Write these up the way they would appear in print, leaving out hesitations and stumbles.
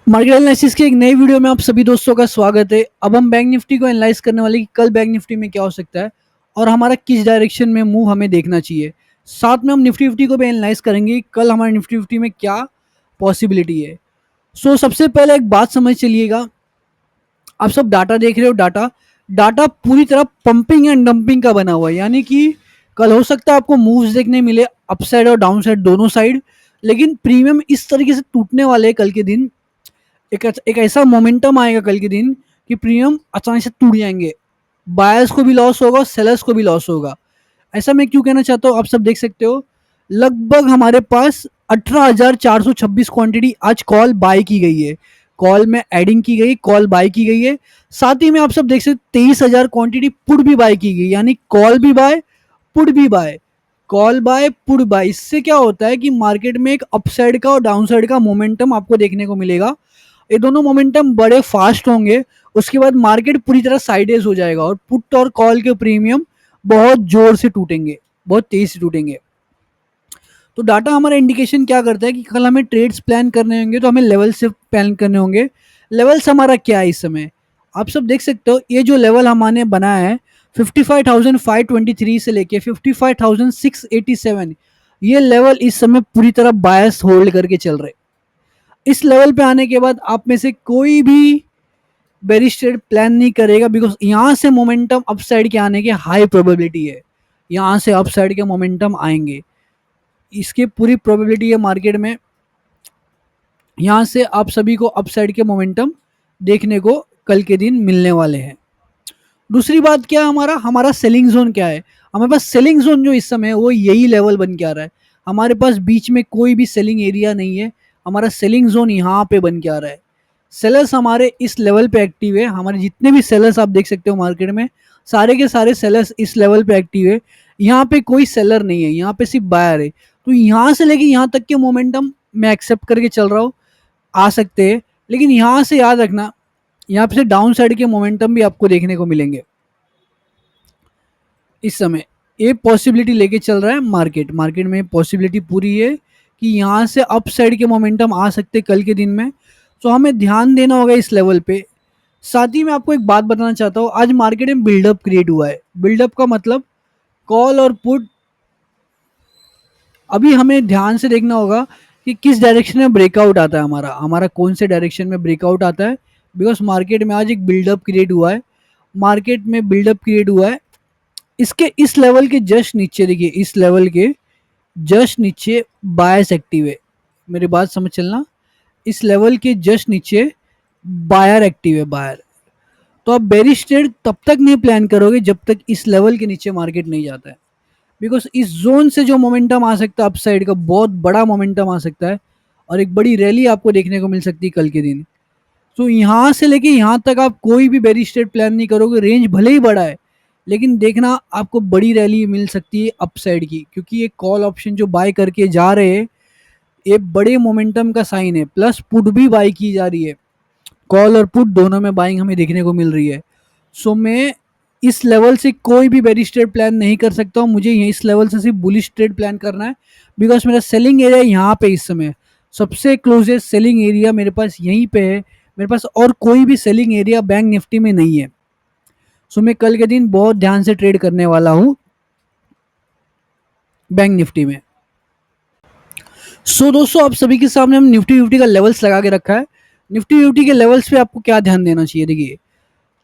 Market analysis के एक नई वीडियो में आप सभी दोस्तों का स्वागत है। अब हम बैंक निफ्टी को एनालाइज करने वाले कि कल बैंक निफ्टी में क्या हो सकता है और हमारा किस डायरेक्शन में मूव हमें देखना चाहिए। साथ में हम निफ्टी फिफ्टी को भी एनालाइज करेंगे कि कल हमारे निफ्टी फिफ्टी में क्या पॉसिबिलिटी है। सबसे पहले एक बात समझ चलिएगा, आप सब डाटा देख रहे हो। डाटा डाटा पूरी तरह पंपिंग एंड डंपिंग का बना हुआ है, यानी कि कल हो सकता है आपको मूव्स देखने मिले अप साइड और डाउन साइड दोनों साइड, लेकिन प्रीमियम इस तरीके से टूटने वाले हैं कल के दिन। एक ऐसा मोमेंटम आएगा कल के दिन कि प्रीमियम अचानक से टूट जाएंगे, बायर्स को भी लॉस होगा, सेलर्स को भी लॉस होगा। ऐसा मैं क्यों कहना चाहता हूँ, आप सब देख सकते हो। लगभग हमारे पास 18,426 क्वांटिटी आज कॉल बाय की गई है, कॉल में एडिंग की गई, कॉल बाय की गई है। साथ ही में आप सब देख सकते 23,000 क्वांटिटी पुट भी बाय की गई, यानी कॉल भी बाय, पुट भी buy, call buy, put buy. इससे क्या होता है कि मार्केट में एक अपसाइड का और डाउन साइड का मोमेंटम आपको देखने को मिलेगा। ये दोनों मोमेंटम बड़े फास्ट होंगे, उसके बाद मार्केट पूरी तरह साइडेज हो जाएगा और पुट और कॉल के प्रीमियम बहुत जोर से टूटेंगे, बहुत तेज से टूटेंगे। तो डाटा हमारा इंडिकेशन क्या करता है कि कल हमें ट्रेड्स प्लान करने होंगे तो हमें लेवल से प्लान करने होंगे। लेवल्स हमारा क्या है इस समय, आप सब देख सकते हो। ये जो लेवल हमने बनाया है 55,523 से लेके 55,687, ये लेवल इस समय पूरी तरह बायस होल्ड करके चल रहे। इस लेवल पे आने के बाद आप में से कोई भी बेरिश ट्रेड प्लान नहीं करेगा, बिकॉज यहाँ से मोमेंटम अपसाइड के आने के हाई प्रोबेबिलिटी है। यहाँ से अपसाइड के मोमेंटम आएंगे, इसकी पूरी प्रोबेबिलिटी है मार्केट में। यहाँ से आप सभी को अपसाइड के मोमेंटम देखने को कल के दिन मिलने वाले हैं। दूसरी बात क्या है, हमारा हमारा सेलिंग जोन क्या है। हमारे पास सेलिंग जोन जो इस समय है वो यही लेवल बन के आ रहा है। हमारे पास बीच में कोई भी सेलिंग एरिया नहीं है, हमारा सेलिंग जोन यहाँ पे बन के आ रहा है। सेलर्स हमारे इस लेवल पे एक्टिव है, हमारे जितने भी सेलर्स आप देख सकते हो मार्केट में, सारे के सारे सेलर्स इस लेवल पे एक्टिव है। यहाँ पे कोई सेलर नहीं है, यहाँ पे सिर्फ बायर है। तो यहाँ से लेके यहाँ तक के मोमेंटम मैं एक्सेप्ट करके चल रहा हूँ, आ सकते हैं। लेकिन यहाँ से याद रखना, यहाँ पे से डाउन साइड के मोमेंटम भी आपको देखने को मिलेंगे। इस समय ये पॉसिबिलिटी लेके चल रहा है मार्केट में पॉसिबिलिटी पूरी है कि यहाँ से अप साइड के मोमेंटम आ सकते कल के दिन में। तो हमें ध्यान देना होगा इस लेवल पे। साथ ही मैं आपको एक बात बताना चाहता हूँ, आज मार्केट में बिल्डअप क्रिएट हुआ है। बिल्डअप का मतलब कॉल और पुट। अभी हमें ध्यान से देखना होगा कि किस डायरेक्शन में ब्रेकआउट आता है, हमारा हमारा कौन से डायरेक्शन में ब्रेकआउट आता है। बिकॉज मार्केट में आज एक बिल्डअप क्रिएट हुआ है, मार्केट में बिल्डअप क्रिएट हुआ है। इसके इस लेवल के जस्ट नीचे देखिए, इस लेवल के जस्ट नीचे बायस एक्टिव है। मेरी बात समझ चलना, इस लेवल के जस्ट नीचे बायर एक्टिव है, बायर। तो आप बेरिश ट्रेड तब तक नहीं प्लान करोगे जब तक इस लेवल के नीचे मार्केट नहीं जाता है। बिकॉज इस जोन से जो मोमेंटम आ सकता है अपसाइड का, बहुत बड़ा मोमेंटम आ सकता है और एक बड़ी रैली आपको देखने को मिल सकती है कल के दिन। तो यहाँ से लेके यहाँ तक आप कोई भी बेरिश ट्रेड प्लान नहीं करोगे। रेंज भले ही बड़ा है, लेकिन देखना आपको बड़ी रैली मिल सकती है अपसाइड की, क्योंकि ये कॉल ऑप्शन जो बाय करके जा रहे हैं ये बड़े मोमेंटम का साइन है। प्लस पुट भी बाय की जा रही है, कॉल और पुट दोनों में बाइंग हमें देखने को मिल रही है। मैं इस लेवल से कोई भी बेरिश ट्रेड प्लान नहीं कर सकता हूँ। मुझे इस लेवल से सिर्फ बुलिश ट्रेड प्लान करना है, बिकॉज मेरा सेलिंग एरिया यहाँ पे इस समय सबसे क्लोजेस्ट सेलिंग एरिया मेरे पास यहीं पे है। मेरे पास और कोई भी सेलिंग एरिया बैंक निफ्टी में नहीं है। मैं कल के दिन बहुत ध्यान से ट्रेड करने वाला हूँ बैंक निफ्टी में। दोस्तों आप सभी के सामने हम निफ्टी फिफ्टी का लेवल्स लगा के रखा है। निफ्टी फिफ्टी के लेवल्स पे आपको क्या ध्यान देना चाहिए, देखिए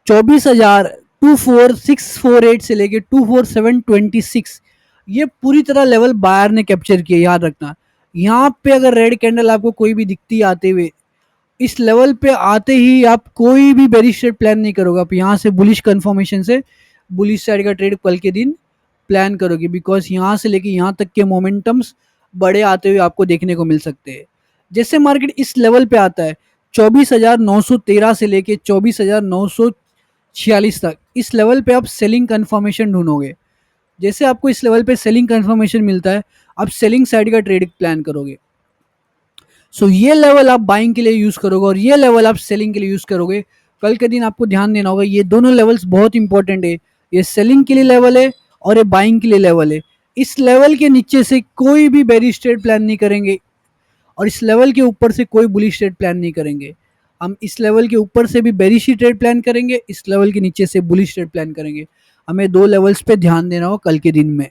24,024,648 से लेके 24,726, ये पूरी तरह लेवल बायर ने कैप्चर किया। याद रखना, यहाँ पे अगर रेड कैंडल आपको कोई भी दिखती आते हुए, इस लेवल पे आते ही आप कोई भी बेरिश ट्रेड प्लान नहीं करोगे। आप यहाँ से बुलिश कंफर्मेशन से बुलिश साइड का ट्रेड कल के दिन प्लान करोगे, बिकॉज यहाँ से लेके यहाँ तक के मोमेंटम्स बड़े आते हुए आपको देखने को मिल सकते हैं। जैसे मार्केट इस लेवल पे आता है 24,913 से लेके 24,946 तक, इस लेवल पे आप सेलिंग कंफर्मेशन ढूंढोगे। जैसे आपको इस लेवल पे सेलिंग कंफर्मेशन मिलता है, आप सेलिंग साइड का ट्रेड प्लान करोगे। ये लेवल आप बाइंग के लिए यूज करोगे और ये लेवल आप सेलिंग के लिए यूज करोगे। कल के दिन आपको ध्यान देना होगा, ये दोनों लेवल्स बहुत इंपॉर्टेंट है। ये सेलिंग के लिए लेवल है और ये बाइंग के लिए लेवल है। इस लेवल के नीचे से कोई भी बेरिश ट्रेड प्लान नहीं करेंगे और इस लेवल के ऊपर से कोई बुलिश ट्रेड प्लान नहीं करेंगे। हम इस लेवल के ऊपर से भी बेरिश ही ट्रेड प्लान करेंगे, इस लेवल के नीचे से बुलिश ट्रेड प्लान करेंगे। हमें 2 लेवल्स पे ध्यान देना हो कल के दिन में।